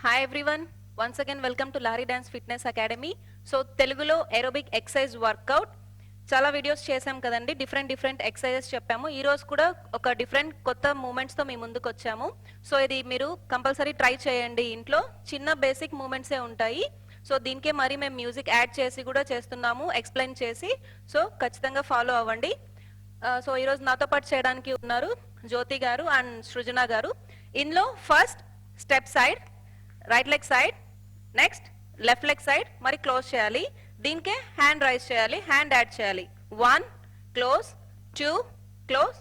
Hi everyone, once again welcome to Lahari Dance Fitness Academy. So Telugulo aerobic exercise workout చాలా videos చేసాం కదండి. Different exercises చెప్పాము. ఈ రోజు కూడా ఒక డిఫరెంట్ కొత్త మూమెంట్స్ తో మీ ముందుకు వచ్చాము. సో ఇది మీరు కంపల్సరీ ట్రై చేయండి. ఇంట్లో చిన్న బేసిక్ మూమెంట్సే ఉంటాయి. సో దీనికే మరి మేము మ్యూజిక్ యాడ్ చేసి కూడా చేస్తున్నాము, ఎక్స్ప్లెయిన్ చేసి. సో ఖచ్చితంగా ఫాలో అవ్వండి. సో ఈరోజు నాతో పాటు చేయడానికి ఉన్నారు జ్యోతి గారు అండ్ సృజన గారు. ఇందులో first step side, right leg side, next left leg side మరి క్లోజ్ చేయాలి. దీనికే హ్యాండ్ రైజ్ చేయాలి, హ్యాండ్ యాడ్ చేయాలి. 1 క్లోజ్, 2 క్లోజ్,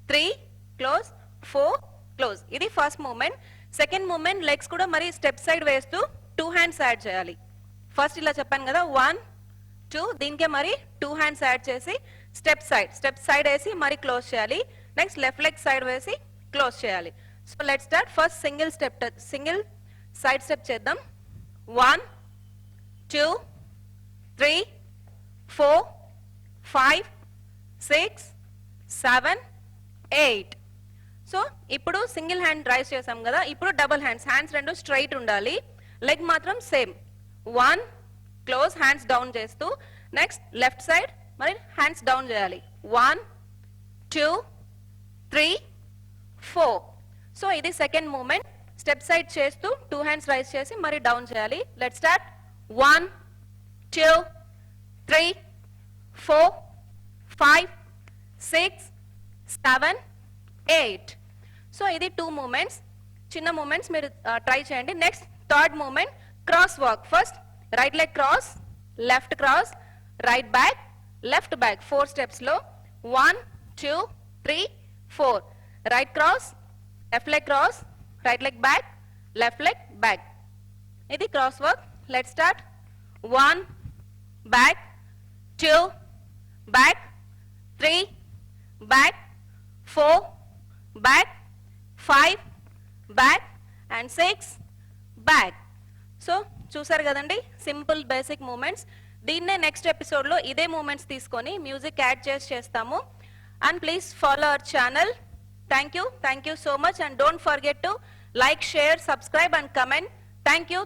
3 క్లోజ్, 4 క్లోజ్. ఇది first moment. Second moment legs కూడా మరి స్టెప్ సైడ్ వేస్తూ 2 హ్యాండ్స్ యాడ్ చేయాలి. ఫస్ట్ ఇలా చెప్పాను కదా 1 2, దీనికే మరి 2 హ్యాండ్స్ యాడ్ చేసి స్టెప్ సైడ్ వేసి మరి క్లోజ్ చేయాలి. నెక్స్ట్ లెఫ్ట్ లెగ్ సైడ్ వేసి క్లోజ్ చేయాలి. So let start. First single side step చేద్దాం. 1 2 3 4 5 6 7 8. సో ఇప్పుడు సింగిల్ హ్యాండ్ రైజ్ చేసాం కదా, ఇప్పుడు డబుల్ హ్యాండ్స్ రెండు స్ట్రైట్ ఉండాలి. లెగ్ మాత్రం సేమ్. 1 క్లోజ్, హ్యాండ్స్ డౌన్ చేస్తూ. నెక్స్ట్ లెఫ్ట్ సైడ్ మరి హ్యాండ్స్ డౌన్ చేయాలి. 1 2 3 4. సో ఇది సెకండ్ మూమెంట్. స్టెప్ సైడ్ చేస్తూ 2 హ్యాండ్స్ రైజ్ చేసి మరి డౌన్ చేయాలి. Let start. 1 2 3 4 5 6 7 8. సో ఇది 2 మూమెంట్స్, చిన్న మూమెంట్స్, మీరు ట్రై చేయండి. Next third moment cross walk. First right leg cross, left cross, right back, left back 4 steps లో 1 2 3 4. Right cross, left leg cross, right leg back, left leg back. ఇది cross walk. Let start. 1 back, 2 back, 3 back, 4 back, 5 back and 6 back. So చూసారు కదండి, simple basic moments. దీన్నే next ఎపిసోడ్లో ఇదే moments తీసుకొని music add చేస్తాము. And please follow our channel. Thank you so much, and don't forget to like, share, subscribe and comment.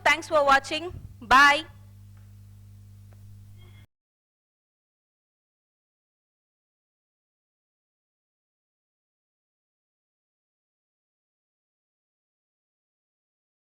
Thanks for watching. Bye.